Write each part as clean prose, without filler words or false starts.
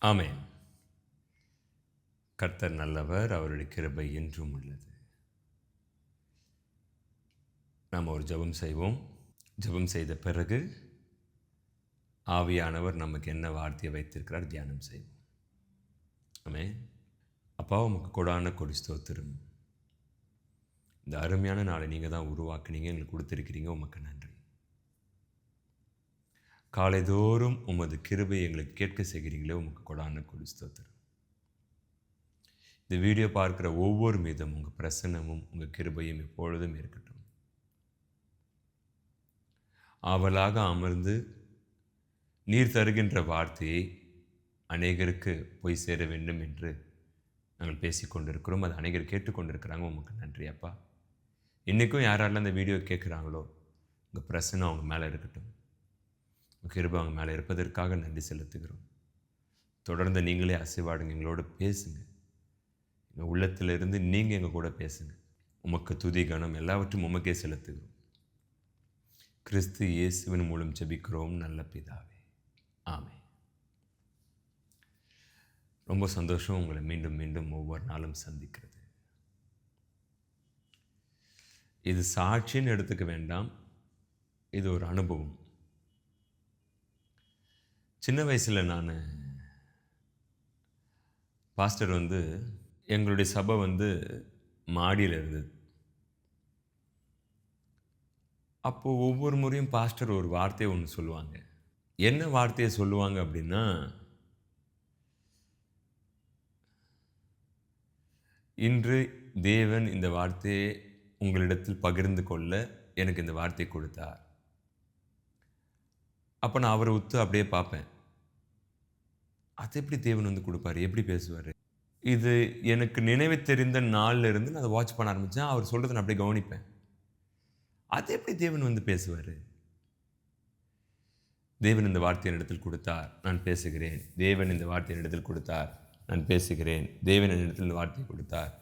ஆமென். கர்த்தர் நல்லவர், அவருடைய கிருபை என்றும் உள்ளது. நாம் ஒரு ஜெபம் செய்வோம். ஜெபம் செய்த பிறகு ஆவியானவர் நமக்கு என்ன வார்த்தையை வைத்திருக்கிறார் தியானம் செய்வோம். ஆமென். அப்பா, உமக்கு கொடான கொடி ஸ்தோத்திரம். இந்த அருமையான நாளை நீங்கள் தான் உருவாக்குனீங்க, எங்களுக்கு கொடுத்துருக்கிறீங்க. உமக்கு நன்றி. காலைதோறும் உமது கிருபை எங்களுக்கு கேட்க செய்கிறீங்களே, உமக்கு கொடான கொடி ஸ்தோத்திரம். இந்த வீடியோ பார்க்குற ஒவ்வொரு மீதும் உங்கள் பிரசன்னமும் உங்கள் கிருபையும் எப்பொழுதும் இருக்கட்டும். ஆவலாக அமர்ந்து நீர் தருகின்ற வார்த்தையை அநேகருக்கு போய் சேர வேண்டும் என்று நாங்கள் பேசிக்கொண்டிருக்கிறோம். அது அநேகர் கேட்டுக்கொண்டிருக்கிறாங்க. உமக்கு நன்றி அப்பா. இன்றைக்கும் யாரெல்லாம் இந்த வீடியோ கேட்குறாங்களோ உங்கள் பிரசன்னம் அவங்க மேலே இருக்கட்டும். உங்கள் கிருபை அவங்க மேலே இருப்பதற்காக நன்றி செலுத்துகிறோம். தொடர்ந்து நீங்களே அசைவாடுங்க, எங்களோட பேசுங்க. எங்கள் உள்ளத்திலிருந்து நீங்கள் எங்கள் கூட பேசுங்க. உமக்கு துதி கனம் எல்லாவற்றும் உமக்கே செலுத்துகிறோம். கிறிஸ்து இயேசுவின் மூலம் ஜெபிக்கிறோம் நல்ல பிதாவே, ஆமென். ரொம்ப சந்தோஷம் உங்களை மீண்டும் மீண்டும் ஒவ்வொரு நாளும் சந்திக்கிறது. இது சாட்சின்னு எடுத்துக்க வேண்டாம், இது ஒரு அனுபவம். சின்ன வயசில் நான் பாஸ்டர் எங்களுடைய சபை மாடியில் இருந்தது. அப்போது ஒவ்வொரு முறையும் பாஸ்டர் ஒரு வார்த்தையை ஒன்று சொல்லுவாங்க. என்ன வார்த்தையை சொல்லுவாங்க அப்படின்னா, இன்று தேவன் இந்த வார்த்தையை உங்களிடத்தில் பகிர்ந்து கொள்ள எனக்கு இந்த வார்த்தையை கொடுத்தார். அப்போ நான் அவரை உத்து அப்படியே பார்ப்பேன். அது எப்படி தேவன் கொடுப்பார், எப்படி பேசுவார்? இது எனக்கு நினைவு தெரிந்த நாளில் இருந்து நான் அதை வாட்ச் பண்ண ஆரம்பித்தேன். அவர் சொல்கிறத நான் அப்படியே கவனிப்பேன். அது எப்படி தேவன் பேசுவார்? தேவன் இந்த வார்த்தையை இடத்தில் கொடுத்தார், நான் பேசுகிறேன். தேவன் இந்த வார்த்தையை இடத்தில் கொடுத்தார், நான் பேசுகிறேன். தேவன் இடத்தில் இந்த வார்த்தையை கொடுத்தார்.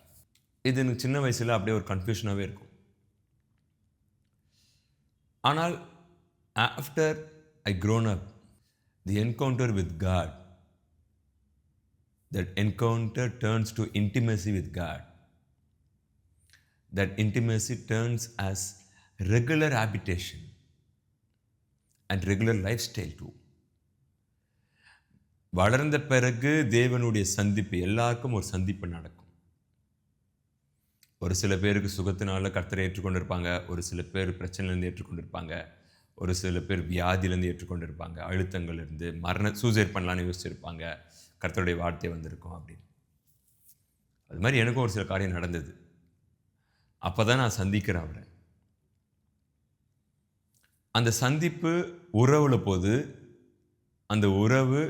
இது எனக்கு சின்ன வயசில் அப்படியே ஒரு கன்ஃபியூஷனாகவே இருக்கும். ஆனால் after I grown up, the encounter with God, that encounter turns to intimacy with God. That intimacy turns as regular habitation and regular lifestyle too. வளர்ந்த பிறகு தேவனுடைய சந்திப்பு, எல்லாருக்கும் ஒரு சந்திப்பு நடக்கும். ஒரு சில பேருக்கு சுகத்தினால கர்த்தரை ஏற்றுக்கொண்டிருப்பாங்க, ஒரு சில பேர் பிரச்சனையிலேருந்து ஏற்றுக்கொண்டிருப்பாங்க, ஒரு சில பேர் வியாதியிலேருந்து ஏற்றுக்கொண்டிருப்பாங்க, அழுத்தங்கள்லேருந்து சூசைட் பண்ணலான்னு யோசிச்சிருப்பாங்க. கர்த்தருடைய வார்த்தை வந்திருக்கும் அப்படின்னு. அது மாதிரி எனக்கும் ஒரு சில காரியம் நடந்தது. அப்போ தான் நான் சந்திக்கிறேன் அவரை. அந்த சந்திப்பு உறவில் போது அந்த உறவு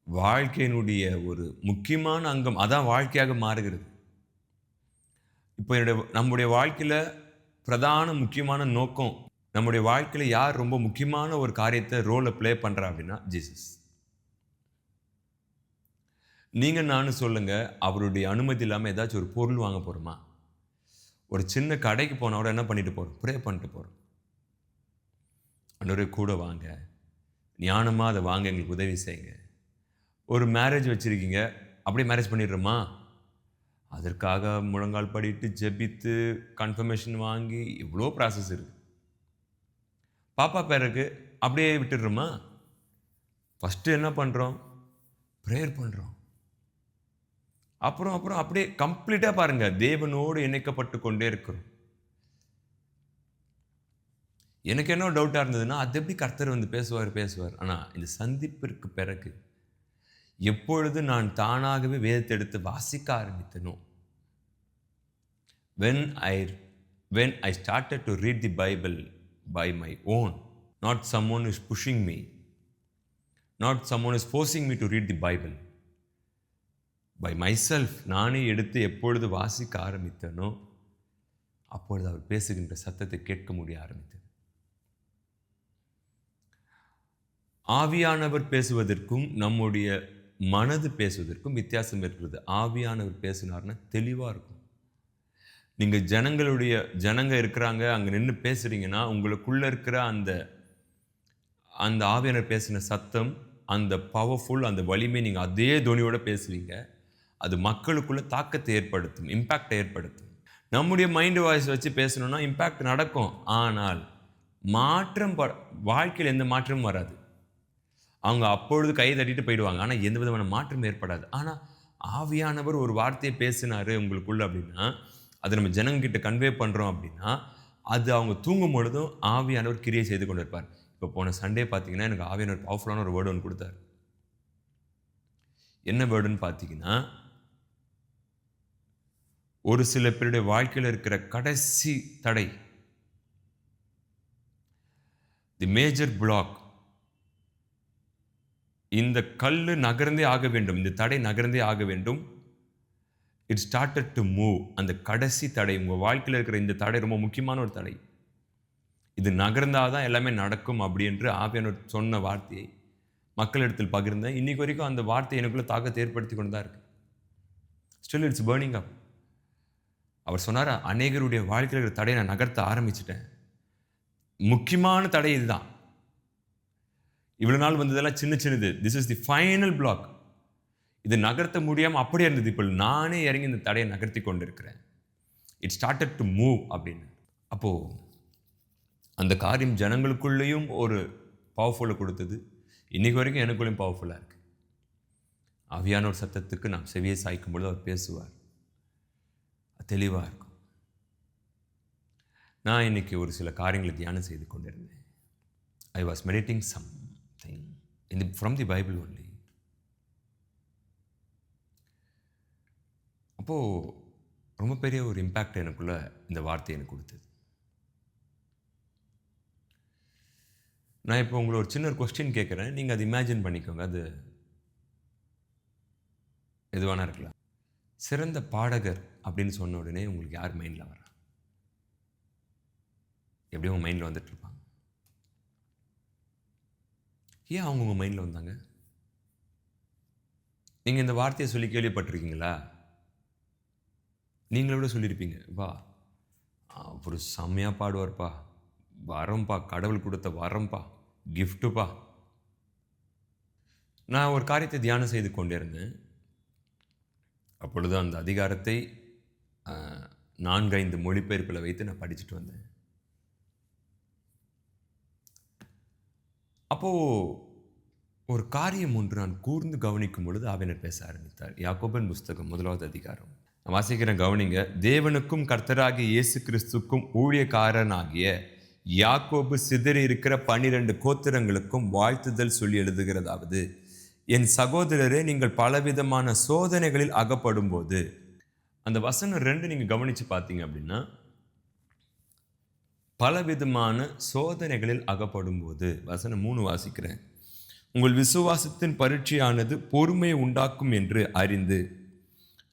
வாழ்க்கையினுடைய ஒரு முக்கியமான அங்கம், அதான் வாழ்க்கையாக மாறுகிறது. இப்போ நம்முடைய வாழ்க்கையில் பிரதான முக்கியமான நோக்கம், நம்முடைய வாழ்க்கையில் யார் ரொம்ப முக்கியமான ஒரு காரியத்தை ரோலை ப்ளே பண்ணுறா அப்படின்னா ஜீசஸ். நீங்கள் நானும் சொல்லுங்கள், அவருடைய அனுமதி இல்லாமல் ஏதாச்சும் ஒரு பொருள் வாங்க போகிறோமா? ஒரு சின்ன கடைக்கு போனால் கூட என்ன பண்ணிட்டு போகிறோம்? ப்ரே பண்ணிட்டு போகிறோம். ஆண்டவரே கூட வாங்க, ஞானமாக அதை வாங்க, எங்களுக்கு உதவி செய்யுங்க. ஒரு மேரேஜ் வச்சுருக்கீங்க, அப்படியே மேரேஜ் பண்ணிடுறோமா? அதற்காக முழங்கால் படிட்டு ஜெபித்து கன்ஃபர்மேஷன் வாங்கி இவ்வளோ ப்ராசஸ் இருக்குது. பாப்பா பேருக்கு அப்படியே விட்டுடுறோமா? ஃபஸ்ட்டு என்ன பண்ணுறோம்? ப்ரேயர் பண்ணுறோம். அப்புறம் அப்படியே கம்ப்ளீட்டாக பாருங்கள், தேவனோடு இணைக்கப்பட்டு கொண்டே இருக்கிறோம். எனக்கு என்ன டவுட்டாக இருந்ததுன்னா, அது எப்படி கர்த்தர் பேசுவார். ஆனால் இந்த சந்திப்பிற்கு பிறகு எப்பொழுது நான் தானாகவே வேதத்தை எடுத்து வாசிக்க ஆரம்பித்தனோ, when I started to read the Bible by my own, not someone is pushing me, not someone is forcing me to read the Bible, by myself, நானே எடுத்து எப்பொழுது வாசிக்க ஆரம்பித்தனோ அப்பொழுது அவர் பேசுகின்ற சத்தத்தை கேட்க முடிய ஆரம்பித்தது. ஆவியானவர் பேசுவதற்கும் நம்முடைய மனது பேசுவதற்கும் வித்தியாசம் இருக்கிறது. ஆவியானவர் பேசினார்னா தெளிவாக இருக்கும். நீங்கள் ஜனங்க இருக்கிறாங்க, அங்கே நின்று பேசுகிறீங்கன்னா உங்களுக்குள்ளே இருக்கிற அந்த ஆவியானவர் பேசின சத்தம் அந்த பவர்ஃபுல், அந்த வலிமை நீங்கள் அதே தொனியோட பேசுவீங்க. அது மக்களுக்குள்ள தாக்கத்தை ஏற்படுத்தும், இம்பேக்டை ஏற்படுத்தும். நம்முடைய மைண்ட் வாய்ஸ் வச்சு பேசணும்னா இம்பேக்ட் நடக்கும். ஆனால் மாற்றம் வாழ்க்கையில் எந்த மாற்றமும் வராது. அவங்க அப்பொழுது கை தட்டிட்டு போயிடுவாங்க. ஆனால் எந்த விதமான மாற்றம் ஏற்படாது. ஆனால் ஆவியானவர் ஒரு வார்த்தையை பேசினாரு உங்களுக்குள்ள அப்படின்னா, அதை நம்ம ஜனங்கிட்ட கன்வே பண்ணுறோம் அப்படின்னா, அது அவங்க தூங்கும் பொழுதும் ஆவியானவர் கிரியை செய்து கொண்டு இருப்பார். இப்போ போன சண்டே பார்த்தீங்கன்னா, எனக்கு ஆவியானவர் பவர்ஃபுல்லான ஒரு வேர்டு ஒன்று கொடுத்தார். என்ன வேர்டுன்னு பார்த்தீங்கன்னா, ஒரு சில பேருடைய வாழ்க்கையில் இருக்கிற கடைசி தடை, தி மேஜர் பிளாக், இந்த கல்லு நகர்ந்தே ஆக வேண்டும், இந்த தடை நகர்ந்தே ஆக வேண்டும். It started to move. அந்த கடைசி தடை, உங்கள் வாழ்க்கையில் இருக்கிற இந்த தடை ரொம்ப முக்கியமான ஒரு தடை. இது நகர்ந்தாதான் எல்லாமே நடக்கும் அப்படி என்று ஆவியானவர் சொன்ன வார்த்தையை மக்களிடத்தில் பகிர்ந்தேன். இன்னைக்கு வரைக்கும் அந்த வார்த்தை எனக்குள்ள தாக்கத்தை ஏற்படுத்தி கொண்டு தான் இருக்கு. ஸ்டில் இட்ஸ் பர்னிங் அப். அவர் சொன்னார், அநேகருடைய வாழ்க்கையில் இருக்கிற தடையை நான் நகர்த்த ஆரம்பிச்சிட்டேன். முக்கியமான தடை இதுதான். இவ்வளவு நாள் வந்ததெல்லாம் சின்ன சின்னது. This is the final block. இது நகர்த்த முடியாமல் அப்படியே இருந்தது. இப்போ நானே இறங்கி இந்த தடையை நகர்த்தி கொண்டு இருக்கிறேன். இட் ஸ்டார்டட் டு மூவ் அப்படின்னு. அப்போது அந்த காரியம் ஜனங்களுக்குள்ளேயும் ஒரு பவர்ஃபுல்லை கொடுத்தது. இன்னைக்கு வரைக்கும் எனக்குள்ளேயும் பவர்ஃபுல்லாக இருக்குது. ஆவியான ஒரு சத்தத்துக்கு நாம் செவியை சாய்க்கும் பொழுது அவர் பேசுவார். தெளிவாக இருக்கும். நான் இன்னைக்கு ஒரு சில காரியங்களை தியானம் செய்து கொண்டிருந்தேன். I was meditating something from the Bible only. அப்போது ரொம்ப பெரிய ஒரு இம்பேக்ட் எனக்குள்ள இந்த வார்த்தை எனக்கு கொடுத்தது. நான் இப்போ உங்களை ஒரு சின்ன கொஸ்டின் கேட்குறேன். நீங்கள் அதை இமேஜின் பண்ணிக்கோங்க. அது எதுவானா இருக்கலாம். சிறந்த பாடகர் அப்படின்னு சொன்ன உடனே உங்களுக்கு யார் மைண்டில் வரா? எப்படியும் உங்கள் மைண்டில் வந்துட்டு இருப்பாங்க. ஏன் அவங்க உங்கள் மைண்டில் வந்தாங்க? நீங்கள் இந்த வார்த்தையை சொல்லி கேள்விப்பட்டிருக்கீங்களா? நீங்கள விட சொல்லியிருப்பீங்க, வா ஒரு செம்மையாக பாடுவார்ப்பா, வரம்பா, கடவுள் கொடுத்த வரம்பா, கிஃப்ட்டுப்பா. நான் ஒரு காரியத்தை தியானம் செய்து கொண்டிருந்தேன். அப்பொழுது அந்த அதிகாரத்தை 4-5 மொழிபெயர்ப்பில் வைத்து நான் படிச்சுட்டு வந்தேன். அப்போது ஒரு காரியம் ஒன்று நான் கூர்ந்து கவனிக்கும் பொழுது ஆவியானவர் பேச ஆரம்பித்தார். யாக்கோபின் புஸ்தகம் 1வது அதிகாரம் வாசிக்கிறேன், கவனிங்க. தேவனுக்கும் கர்த்தராகிய இயேசு கிறிஸ்துக்கும் ஊழியக்காரனாகிய யாக்கோபு சிதறி இருக்கிற 12 கோத்திரங்களுக்கும் வாழ்த்துதல் சொல்லி எழுதுகிறதாவது, என் சகோதரரே, நீங்கள் பலவிதமான சோதனைகளில் அகப்படும் போது. அந்த வசனம் 2 நீங்கள் கவனித்து பார்த்தீங்க அப்படின்னா, பலவிதமான சோதனைகளில் அகப்படும் போது. வசனம் 3 வாசிக்கிறேன். உங்கள் விசுவாசத்தின் பரீட்சையானது பொறுமையை உண்டாக்கும் என்று அறிந்து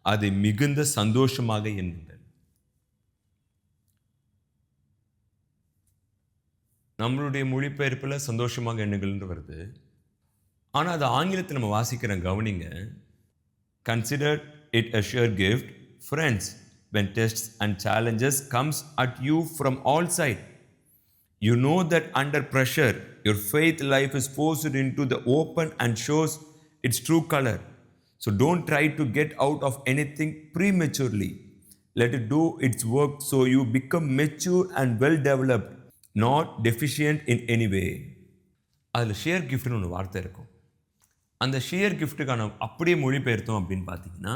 அதை மிகுந்த சந்தோஷமாக எண்ணுங்கள். நம்மளுடைய மொழிபெயர்ப்பில் சந்தோஷமாக எண்ணுங்கள்னு வருது. ஆனால் அது ஆங்கிலத்தில் நம்ம வாசிக்கிறோம், கவனிங்க. Consider it a sure gift, friends, when tests and challenges comes at you from all sides. You know that under pressure, your faith life is forced into the open and shows its true color. So don't try to get out of anything prematurely. Let it do its work so you become mature and well developed, not deficient in any way. அதில் share கிஃப்ட்னு ஒன்று வார்த்தை இருக்கும். அந்த share கிஃப்ட்டுக்கான அப்படியே மொழிபெயர்த்தோம் அப்படின்னு பார்த்தீங்கன்னா,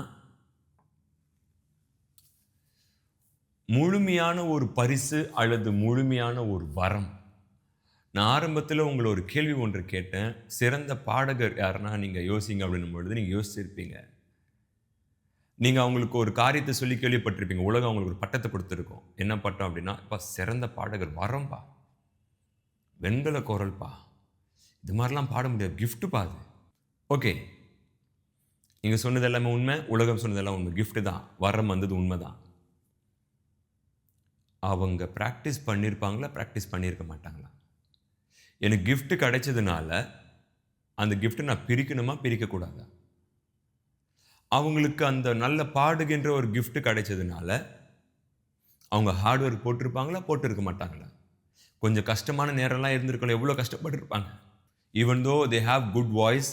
முழுமையான ஒரு பரிசு அல்லது முழுமையான ஒரு வரம். நான் ஆரம்பத்தில் உங்களை ஒரு கேள்வி ஒன்று கேட்டேன். சிறந்த பாடகர் யாருன்னா நீங்கள் யோசிங்க அப்படின்னும் பொழுது நீங்கள் யோசிச்சிருப்பீங்க. நீங்கள் அவங்களுக்கு ஒரு காரியத்தை சொல்லி கேள்விப்பட்டிருப்பீங்க. உலகம் அவங்களுக்கு ஒரு பட்டத்தை கொடுத்துருக்கோம். என்ன பட்டம் அப்படின்னா, இப்போ சிறந்த பாடகர், வரம்பா, வெண்கல குரல்பா, இது மாதிரிலாம் பாட முடியாது, கிஃப்ட்டுப்பா அது. ஓகே, நீங்கள் சொன்னது எல்லாமே உண்மை, உலகம் சொன்னதெல்லாம் உண்மை, கிஃப்ட்டு தான், வரம் வந்தது உண்மை தான். அவங்க ப்ராக்டிஸ் பண்ணியிருப்பாங்களா, ப்ராக்டிஸ் பண்ணியிருக்க மாட்டாங்களா? எனக்கு கிஃப்ட் கிடைச்சதுனால அந்த கிஃப்ட்டை நான் பிரிக்கணுமா, பிரிக்கக்கூடாதா? அவங்களுக்கு அந்த நல்ல பாடுகின்ற ஒரு கிஃப்ட் கிடைச்சதுனால அவங்க ஹார்ட் ஒர்க் போட்டிருப்பாங்களா, போட்டிருக்க மாட்டாங்களா? கொஞ்சம் கஷ்டமான நேரம்லாம் இருந்திருக்கலாம், எவ்வளோ கஷ்டப்பட்டுருப்பாங்க. Even though they have good voice,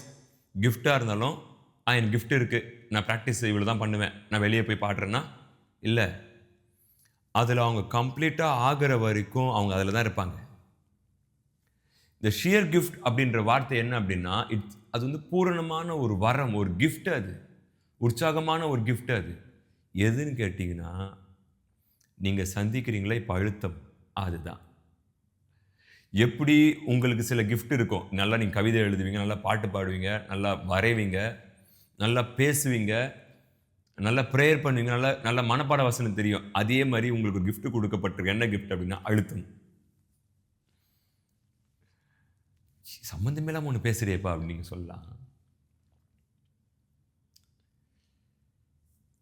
கிஃப்டாக இருந்தாலும் என் கிஃப்ட் இருக்குது, நான் ப்ராக்டிஸ் இவ்வளோ தான் பண்ணுவேன், நான் வெளியே போய் பாடுறேன்னா இல்லை. அதில் அவங்க கம்ப்ளீட்டாக ஆகிற வரைக்கும் அவங்க அதில் தான் இருப்பாங்க. இந்த ஷியர் கிஃப்ட் அப்படின்ற வார்த்தை என்ன அப்படின்னா, அது வந்து பூரணமான ஒரு வரம், ஒரு கிஃப்ட், அது உற்சாகமான ஒரு கிஃப்ட். அது எதுன்னு கேட்டிங்கன்னா, நீங்கள் சந்திக்கிறீங்களா இப்போ அழுத்தம், அதுதான். எப்படி உங்களுக்கு சில கிஃப்ட் இருக்கும், நல்லா நீங்கள் கவிதை எழுதுவீங்க, நல்லா பாட்டு பாடுவீங்க, நல்லா வரைவீங்க, நல்லா பேசுவீங்க, நல்லா ப்ரேயர் பண்ணுவீங்க, நல்லா நல்ல மனப்பாட வசனம் தெரியும். அதே மாதிரி உங்களுக்கு ஒரு கிஃப்ட் கொடுக்கப்பட்டிருக்கு. என்ன கிஃப்ட் அப்படின்னா அழுத்தம். சம்மந்தமே இல்லாமல் ஒன்று பேசுறியப்பா அப்படின்னு நீங்கள் சொல்லலாம்.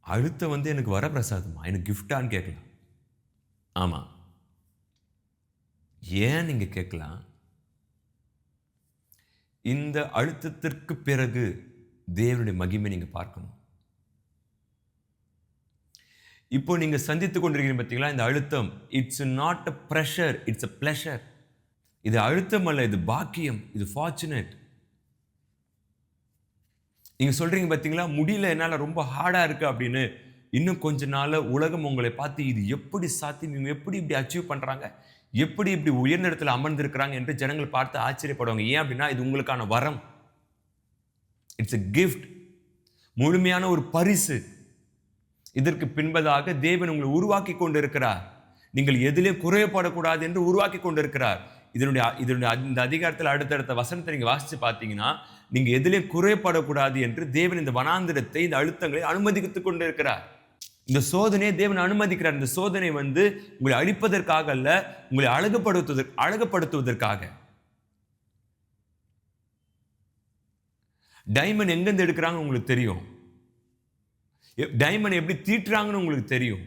அழுத்தம் வந்து எனக்கு வரப்பிரசாதமா, எனக்கு கிஃப்டான்னு கேட்கலாம். ஆமாம், ஏன் நீங்கள் கேட்கலாம். இந்த அழுத்தத்திற்கு பிறகு தேவனுடைய மகிமை நீங்கள் பார்க்கணும். இப்போ நீங்க சந்தித்துக் கொண்டிருக்கிறீங்க பார்த்தீங்களா, இந்த அழுத்தம், it's not a pressure, it's a pleasure. இது அழுத்தம் அல்ல, இது பாக்கியம், இது ஃபார்ச்சுனேட். நீங்க சொல்றீங்க பார்த்தீங்களா, முடியல, என்னால ரொம்ப ஹார்டா இருக்கு அப்படின்னு. இன்னும் கொஞ்ச நாள் உலகம் உங்களை பார்த்து இது எப்படி சாத்தியம், இவங்க எப்படி இப்படி அச்சீவ் பண்றாங்க, எப்படி இப்படி உயர்ந்த இடத்துல அமர்ந்திருக்கிறாங்க என்று ஜனங்கள் பார்த்து ஆச்சரியப்படுவாங்க. ஏன் அப்படின்னா இது உங்களுக்கான வரம், இட்ஸ் a கிஃப்ட், முழுமையான ஒரு பரிசு. இதற்கு பின்பதாக தேவன் உங்களை உருவாக்கி கொண்டிருக்கிறார். நீங்கள் எதிலே குறையப்படக்கூடாது என்று உருவாக்கி கொண்டிருக்கிறார். இதனுடைய இந்த அதிகாரத்தில் அடுத்தடுத்த வசனத்தை நீங்க வாசிச்சு பார்த்தீங்கன்னா, நீங்க எதிலே குறையப்படக்கூடாது என்று தேவன் இந்த வனாந்திரத்தை, இந்த அழுத்தங்களை அனுமதித்துக் கொண்டிருக்கிறார். இந்த சோதனையை தேவன் அனுமதிக்கிறார். இந்த சோதனை வந்து உங்களை அழிப்பதற்காக அல்ல, உங்களை அழகுபடுத்துவதற்காக. டைமண்ட் எங்கிருந்து எடுக்கிறாங்க உங்களுக்கு தெரியும். டைமண்ட் எப்படி தீட்டுறாங்கன்னு உங்களுக்கு தெரியும்.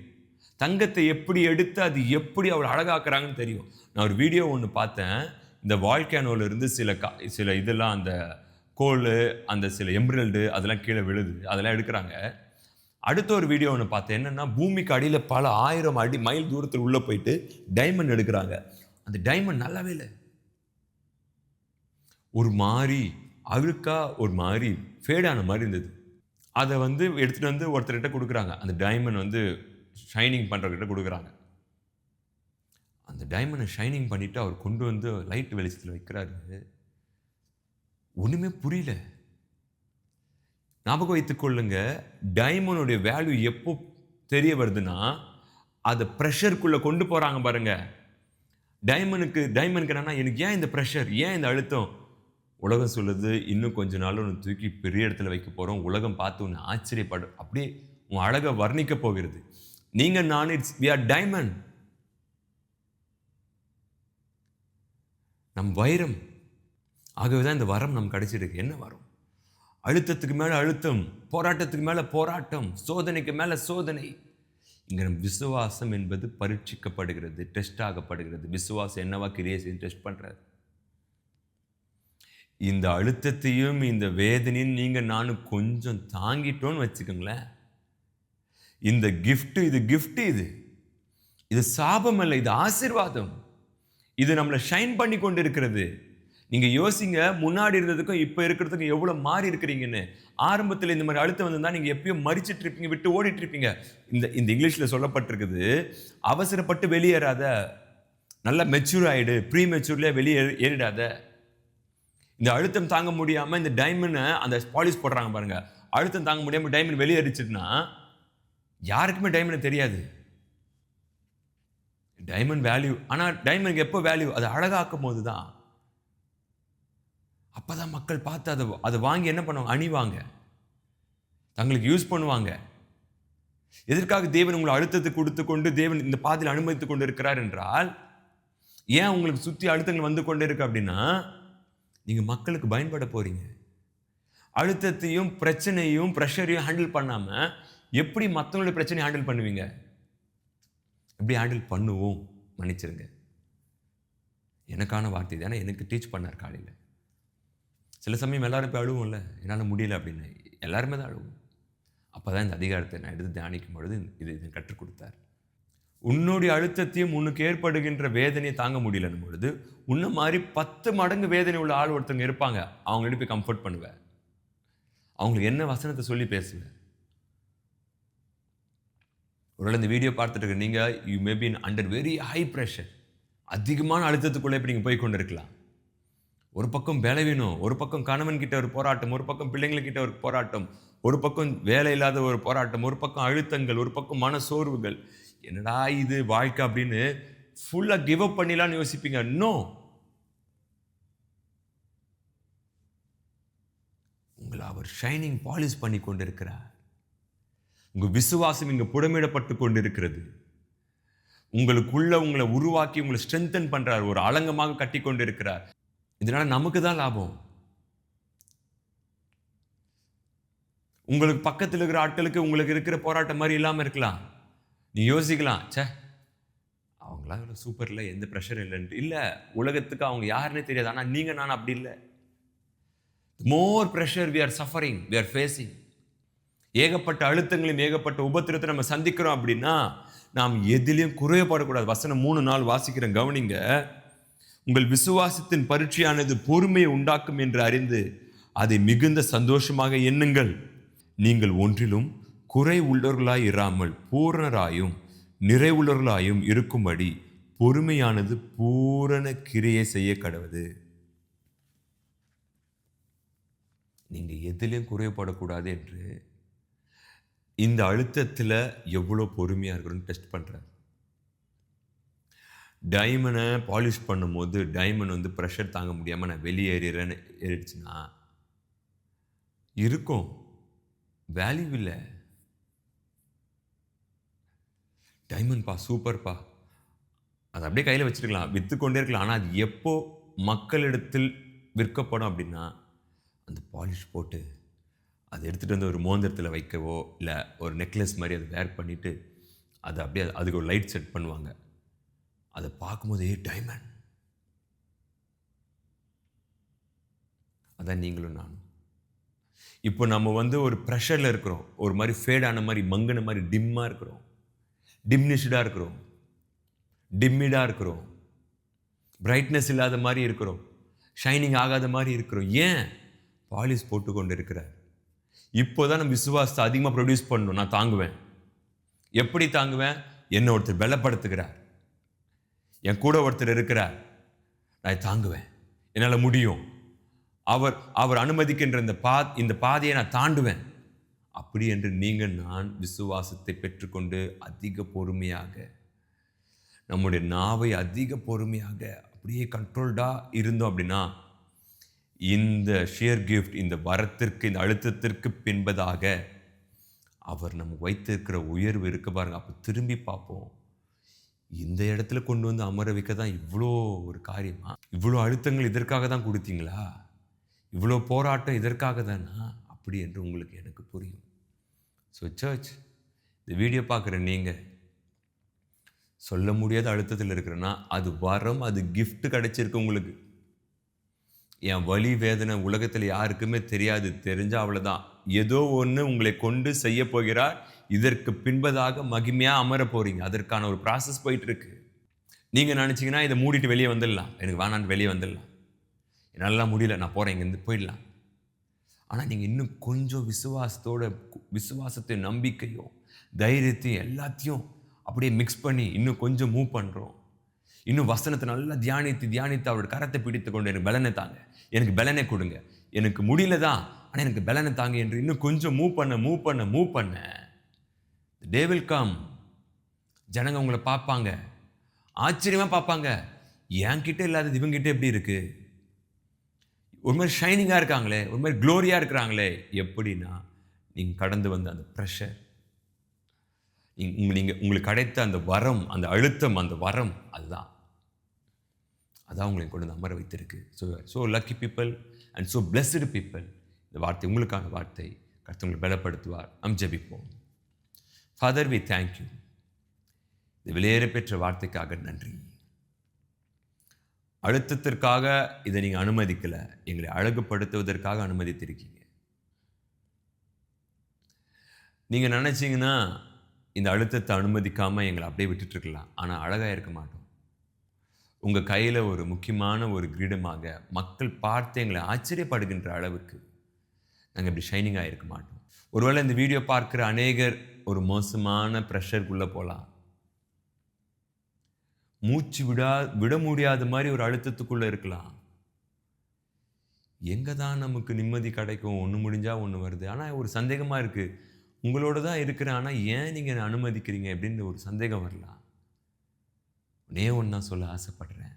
தங்கத்தை எப்படி எடுத்து அது எப்படி அவ்வளோ அழகாக்குறாங்கன்னு தெரியும். நான் ஒரு வீடியோ ஒன்று பார்த்தேன். இந்த வால்கேனோல இருந்து சில இதெல்லாம், அந்த கோல், அந்த சில எம்ரல்டு அதெல்லாம் கீழே விழுது, அதெல்லாம் எடுக்கிறாங்க. அடுத்த ஒரு வீடியோ ஒன்று பார்த்தேன். என்னன்னா, பூமிக்கு அடியில் பல 1000 மைல் தூரத்தில் உள்ள போயிட்டு டைமண்ட் எடுக்கிறாங்க. அந்த டைமண்ட் நல்லாவே இல்லை, ஒரு மாதிரி அழுக்கா, ஒரு மாதிரி ஃபேடான மாதிரி இருந்தது. அதை வந்து எடுத்துகிட்டு வந்து ஒருத்தர்கிட்ட கொடுக்குறாங்க. அந்த டைமண்ட் வந்து ஷைனிங் பண்ணுறவர்கிட்ட கொடுக்குறாங்க. அந்த டைமண்டை ஷைனிங் பண்ணிவிட்டு அவர் கொண்டு வந்து லைட் வெளிச்சத்தில் வைக்கிறாரு. ஒன்றுமே புரியல. ஞாபகம் வைத்துக் கொள்ளுங்க, டைமண்டுடைய வேல்யூ எப்போ தெரிய வருதுன்னா, அதை ப்ரெஷருக்குள்ளே கொண்டு போகிறாங்க பாருங்க. டைமண்டுக்கு என்னன்னா, எனக்கு ஏன் இந்த ப்ரெஷர், ஏன் இந்த அழுத்தம்? உலகம் சொல்லுது, இன்னும் கொஞ்ச நாள் உன்னை தூக்கி பெரிய இடத்துல வைக்க போகிறோம், உலகம் பார்த்து உன்னை ஆச்சரியப்படும், அப்படியே உன் அழகை வர்ணிக்க போகிறது. நீங்கள் நான் வி ஆர் டைமண்ட், நம் வைரம். ஆகவே தான் இந்த வரம் நமக்கு கிடைச்சிருக்கு. என்ன வரம்? அழுத்தத்துக்கு மேலே அழுத்தம், போராட்டத்துக்கு மேலே போராட்டம், சோதனைக்கு மேலே சோதனை. இங்கே நம் விசுவாசம் என்பது பரீட்சிக்கப்படுகிறது, டெஸ்ட் ஆகப்படுகிறது. விசுவாசம் என்னவா கிரியை செய்து டெஸ்ட் பண்ணுறாரு. இந்த அழுத்தத்தையும் இந்த வேதனையும் நீங்கள் நானும் கொஞ்சம் தாங்கிட்டோன்னு வச்சுக்கோங்களேன், இந்த கிஃப்ட், இது சாபம் அல்ல, இது ஆசீர்வாதம். இது நம்மளை ஷைன் பண்ணி கொண்டு இருக்கிறது. நீங்கள் யோசிங்க, முன்னாடி இருந்ததுக்கும் இப்போ இருக்கிறதுக்கும் எவ்வளோ மாறி இருக்கிறீங்கன்னு. ஆரம்பத்தில் இந்த மாதிரி அழுத்தம் வந்திருந்தா நீங்கள் எப்பயும் மறிச்சிட்டு இருப்பீங்க, விட்டு ஓடிட்டு இருப்பீங்க. இந்த இங்கிலீஷில் சொல்லப்பட்டிருக்குது, அவசரப்பட்டு வெளியேறாத, நல்லா மெச்சூர் ஆகிடு, ப்ரீ மெச்சூர்லேயே வெளியே ஏறிடாத. இந்த அழுத்தம் தாங்க முடியாமல் இந்த டைமண்டை அந்த பாலிஷ் போடுறாங்க பாருங்க, அழுத்தம் தாங்க முடியாமல் டைமண்ட் வெளியேறிச்சுன்னா யாருக்குமே டைமண்ட் தெரியாது. டைமண்ட் வேல்யூ, ஆனால் டைமண்ட் எப்போ வேல்யூ? அதை அழகாக்கும் போது தான். அப்போதான் மக்கள் பார்த்து அதை வாங்கி என்ன பண்ணுவாங்க? அணிவாங்க, தங்களுக்கு யூஸ் பண்ணுவாங்க. எதற்காக தேவன் உங்களை அழுத்தத்தை கொடுத்து கொண்டு தேவன் இந்த பாதையில் அனுமதித்துக் கொண்டு இருக்கிறார் என்றால், ஏன் உங்களுக்கு சுற்றி அழுத்தங்கள் வந்து கொண்டே இருக்கு அப்படின்னா, நீங்கள் மக்களுக்கு பயன்பட போறீங்க. அழுத்தத்தையும் பிரச்சனையும் ப்ரெஷரையும் ஹேண்டில் பண்ணாமல் எப்படி மற்றவங்களுடைய பிரச்சனையை ஹேண்டில் பண்ணுவீங்க? எப்படி ஹேண்டில் பண்ணுவோம்? மன்னிச்சிருங்க, எனக்கான வார்த்தை தானே, எனக்கு டீச் பண்ணார் காலையில். சில சமயம் எல்லாரும் போய் அழுவோம்ல, என்னால் முடியல அப்படின்னு. எல்லாருமே தான் அழுவோம். அப்போ தான் இந்த அதிகாரத்தை நான் எடுத்து தியானிக்கும் பொழுது இது கற்றுக் கொடுத்தார். உன்னுடைய அழுத்தத்தையும் உனக்கு ஏற்படுகின்ற வேதனையை தாங்க முடியலன்னு பொழுது உன்ன மாதிரி 10 மடங்கு வேதனை உள்ள ஆள் ஒருத்தவங்க இருப்பாங்க. அவங்கள்ட்ட போய் கம்ஃபர்ட் பண்ணுவேன். அவங்களுக்கு என்ன வசனத்தை சொல்லி பேசுவேன். ஒருவேளை இந்த வீடியோ பார்த்துட்டு இருக்க நீங்க you may be under very high pressure. அதிகமான அழுத்தத்துக்குள்ளே இப்படி நீங்கள் போய் கொண்டு இருக்கலாம். ஒரு பக்கம் பலவீனம், ஒரு பக்கம் கணவன் கிட்ட ஒரு போராட்டம், ஒரு பக்கம் பிள்ளைங்கக்கிட்ட ஒரு போராட்டம், ஒரு பக்கம் வேலை இல்லாத ஒரு போராட்டம், ஒரு பக்கம் அழுத்தங்கள், ஒரு பக்கம் மன சோர்வுகள். என்னடா இது வாழ்க்கை அப்படின்னு ஃபுல்லா கிவ் அப் பண்ணிடலாம்னு யோசிப்பீங்க. நோ, உங்களை அவர் ஷைனிங் பாலிஷ் பண்ணி கொண்டிருக்கிறார். உங்க விசுவாசம் இங்க புடமிடப்பட்டு கொண்டிருக்கிறது. உங்களுக்குள்ள உங்களை உருவாக்கி உங்களை ஸ்ட்ரென்தன் பண்றார். ஒரு அலங்கமாக கட்டி கொண்டிருக்கிறார். இதனால நமக்கு தான் லாபம். உங்களுக்கு பக்கத்தில் இருக்கிற ஆட்களுக்கு உங்களுக்கு இருக்கிற போராட்டம் மாதிரி இல்லாமல் இருக்கலாம். நீ யோசிக்கலாம், சே அவங்களாம் இவ்வளோ சூப்பர்ல, எந்த ப்ரெஷர் இல்லைன்ட்டு. இல்லை, உலகத்துக்கு அவங்க யாருன்னே தெரியாது. ஆனால் நீங்கள் நான் அப்படி இல்லை. More pressure we are suffering, we are facing. ஏகப்பட்ட அழுத்தங்களையும் ஏகப்பட்ட உபத்திரத்தை நம்ம சந்திக்கிறோம் அப்படின்னா நாம் எதிலையும் குறையப்படக்கூடாது. வசனம் 3-4 வாசிக்கிறேன், கவனிங்க. உங்கள் விசுவாசத்தின் பரீட்சையானது பொறுமையை உண்டாக்கும் என்று அறிந்து அதை மிகுந்த சந்தோஷமாக எண்ணுங்கள். நீங்கள் ஒன்றிலும் குறை உள்ளவர்களாய் இராமல் பூரணராயும் நிறைவுள்ளவர்களாயும் இருக்கும்படி பொறுமையானது பூரண கிரியை செய்ய கடவுது. நீங்க எதிலையும் குறையப்படக்கூடாது என்று இந்த அழுத்தத்தில் எவ்வளோ பொறுமையாக இருக்கணும்னு டெஸ்ட் பண்ணுறார். டைமண்டை பாலிஷ் பண்ணும்போது டைமண்ட் ப்ரெஷர் தாங்க முடியாமல் நான் வெளியேறேன்னு ஏறிடுச்சுன்னா இருக்கும், வேல்யூ இல்லை. டைமண்ட்பா சூப்பர்ப்பா, அதை அப்படியே கையில் வச்சுருக்கலாம், விற்று கொண்டே இருக்கலாம். ஆனால் அது எப்போ மக்களிடத்தில் விற்கப்படும் அப்படின்னா அந்த பாலிஷ் போட்டு அதை எடுத்துகிட்டு வந்து ஒரு மோந்திரத்தில் வைக்கவோ இல்லை ஒரு நெக்லஸ் மாதிரி அதை வேர் பண்ணிவிட்டு அதை அப்படியே அதுக்கு ஒரு லைட் செட் பண்ணுவாங்க. அதை பார்க்கும்போதே டைமண்ட். அதான் நீங்களும் நானும். இப்போ நம்ம ஒரு ப்ரெஷரில் இருக்கிறோம், ஒரு மாதிரி ஃபேடான மாதிரி மங்கின மாதிரி டிம்மாக இருக்கிறோம், டிம்னிஷ்டாக இருக்கிறோம், டிம்மிடாக இருக்கிறோம், பிரைட்னஸ் இல்லாத மாதிரி இருக்கிறோம், ஷைனிங் ஆகாத மாதிரி இருக்கிறோம். ஏன்? பாலிஷ் போட்டு கொண்டு இருக்கிறார். இப்போதான் நம்ம விசுவாசத்தை அதிகமாக ப்ரொடியூஸ் பண்ணணும். நான் தாங்குவேன். எப்படி தாங்குவேன்? என்னை ஒருத்தர் பலப்படுத்துகிறார், என் கூட ஒருத்தர் இருக்கிறார், நான் தாங்குவேன், என்னால் முடியும். அவர் அனுமதிக்கின்ற இந்த பாதையை நான் தாண்டுவேன். அப்படி என்று நீங்கள் நான் விசுவாசத்தை பெற்றுக்கொண்டு அதிக பொறுமையாக நம்முடைய நாவை அதிக பொறுமையாக அப்படியே கண்ட்ரோல்டாக இருந்தோம் அப்படின்னா இந்த ஷியர் கிஃப்ட், இந்த வரத்திற்கு, இந்த அழுத்தத்திற்கு பின்பதாக அவர் நமக்கு வைத்திருக்கிற உயர்வு இருக்கு பாருங்க. அப்போ திரும்பி பார்ப்போம், இந்த இடத்துல கொண்டு வந்து அமர வைக்க தான் இவ்வளோ ஒரு காரியமா? இவ்வளோ அழுத்தங்கள் இதற்காக தான் கொடுத்தீங்களா? இவ்வளோ போராட்டம் இதற்காக தானா? அப்படி என்று உங்களுக்கு எனக்கு புரியும். ஸோ சர்ச், இந்த வீடியோ பார்க்குற நீங்கள் சொல்ல முடியாத அழுத்தத்தில் இருக்கிறேன்னா அது வரம், அது கிஃப்ட் கிடைச்சிருக்கு உங்களுக்கு. என் வலி வேதனை உலகத்தில் யாருக்குமே தெரியாது. தெரிஞ்சால் அவ்வளோதான். ஏதோ ஒன்று உங்களை கொண்டு செய்ய போகிறார். இதற்கு பின்பதாக மகிமையாக அமர போகிறீங்க. அதற்கான ஒரு ப்ராசஸ் போயிட்டுருக்கு. நீங்கள் நினச்சிங்கன்னா இதை மூடிட்டு வெளியே வந்துடலாம், எனக்கு வேணான்னு வெளியே வந்துடலாம், என்னால் முடியல, நான் போகிறேன், இங்கேருந்து போயிடலாம். ஆனால் நீங்கள் இன்னும் கொஞ்சம் விசுவாசத்தையும் நம்பிக்கையும் தைரியத்தையும் எல்லாத்தையும் அப்படியே மிக்ஸ் பண்ணி இன்னும் கொஞ்சம் மூவ் பண்ணுறோம். இன்னும் வசனத்தை நல்லா தியானித்து அவரோட கரத்தை பிடித்து கொண்டு எனக்கு பலனை தாங்க, எனக்கு பலனை கொடுங்க, எனக்கு முடியல தான் ஆனால் எனக்கு பலனை தாங்க என்று இன்னும் கொஞ்சம் மூவ் பண்ண டே வில் கம். ஜனங்க உங்களை பார்ப்பாங்க, ஆச்சரியமாக பார்ப்பாங்க. என்கிட்ட இல்லாதது இவங்கிட்ட எப்படி இருக்கு? ஒரு மாதிரி ஷைனிங்காக இருக்காங்களே, ஒரு மாதிரி க்ளோரியாக இருக்கிறாங்களே. எப்படின்னா நீங்கள் கடந்து வந்த அந்த ப்ரெஷர், உங்களுக்கு கிடைத்த அந்த வரம், அந்த அழுத்தம், அந்த வரம், அதான் உங்களை கொண்டு வந்து அமர வைத்திருக்கு. So lucky people and so blessed people. இந்த வார்த்தை உங்களுக்கான வார்த்தை. கர்த்தர் உங்களை பலப்படுத்துவார். நாம் ஜெபிப்போம். Father, we thank you. இந்த வெளியேற பெற்ற வார்த்தைக்காக நன்றி. அழுத்தத்திற்காக இதை நீங்கள் அனுமதிக்கலை, எங்களை அழகுபடுத்துவதற்காக அனுமதித்திருக்கீங்க. நீங்கள் நினச்சிங்கன்னா இந்த அழுத்தத்தை அனுமதிக்காமல் எங்களை அப்படியே விட்டுட்டுருக்கலாம். ஆனால் அழகாக இருக்க மாட்டோம். உங்கள் கையில் ஒரு முக்கியமான ஒரு கிரீடமாக மக்கள் பார்த்து எங்களை ஆச்சரியப்படுகின்ற அளவுக்கு நாங்கள் இப்படி ஷைனிங்காக இருக்க மாட்டோம். ஒருவேளை இந்த வீடியோ பார்க்குற அநேகர் ஒரு மோசமான ப்ரெஷருக்குள்ளே போகலாம். மூச்சு விட முடியாத மாதிரி ஒரு அழுத்தத்துக்குள்ளே இருக்கலாம். எங்கே தான் நமக்கு நிம்மதி கிடைக்கும்? ஒன்று முடிஞ்சால் ஒன்று வருது. ஆனால் ஒரு சந்தேகமாக இருக்குது, உங்களோட தான் இருக்கிறேன், ஆனால் ஏன் நீங்கள் அனுமதிக்கிறீங்க அப்படின்னு ஒரு சந்தேகம் வரலாம். ஒன்றா சொல்ல ஆசைப்படுறேன்,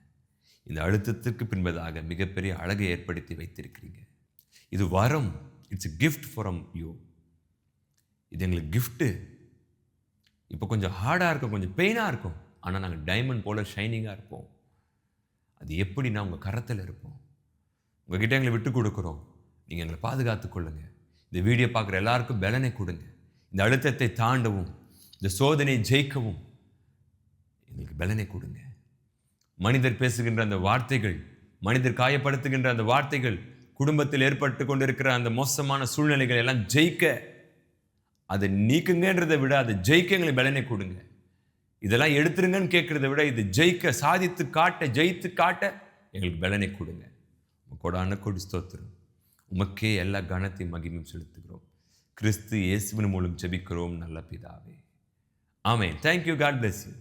இந்த அழுத்தத்திற்கு பின்பதாக மிகப்பெரிய அழகை ஏற்படுத்தி வைத்திருக்கிறீங்க. இது வரம், இட்ஸ் கிஃப்ட் ஃப்ரம் யூ. இது எங்களுக்கு கிஃப்ட்டு. இப்போ கொஞ்சம் ஹார்டாக இருக்கும், கொஞ்சம் பெயினாக இருக்கும், ஆனால் நாங்கள் டைமண்ட் போல் ஷைனிங்காக இருப்போம். அது எப்படின்னா உங்கள் கரத்தில் இருப்போம். உங்ககிட்ட எங்களை விட்டு கொடுக்குறோம், நீங்கள் எங்களை பாதுகாத்து கொள்ளுங்க. இந்த வீடியோ பார்க்குற எல்லாருக்கும் பலனை கொடுங்க. இந்த அழுத்தத்தை தாண்டவும், இந்த சோதனையை ஜெயிக்கவும் எங்களுக்கு பலனை கொடுங்க. மனிதர் பேசுகின்ற அந்த வார்த்தைகள், மனிதர் காயப்படுத்துகின்ற அந்த வார்த்தைகள், குடும்பத்தில் ஏற்பட்டு கொண்டிருக்கிற அந்த மோசமான சூழ்நிலைகள் எல்லாம் ஜெயிக்க, அதை நீக்குங்கன்றதை விட அதை ஜெயிக்க எங்களுக்கு பலனை கொடுங்க. இதெல்லாம் எடுத்துருங்கன்னு கேட்குறத விட இது ஜெயிக்க, சாதித்து காட்ட, ஜெயித்து காட்ட எங்களுக்கு பலனை கொடுங்க. கொடான கொடி ஸ்தோத்திரம். உமக்கே எல்லா கனத்தையும் மகிமையும் செலுத்துகிறோம். கிறிஸ்து இயேசுவின் மூலம் ஜெபிக்கிறோம் நல்ல பிதாவே. ஆமென். Thank you. God bless you.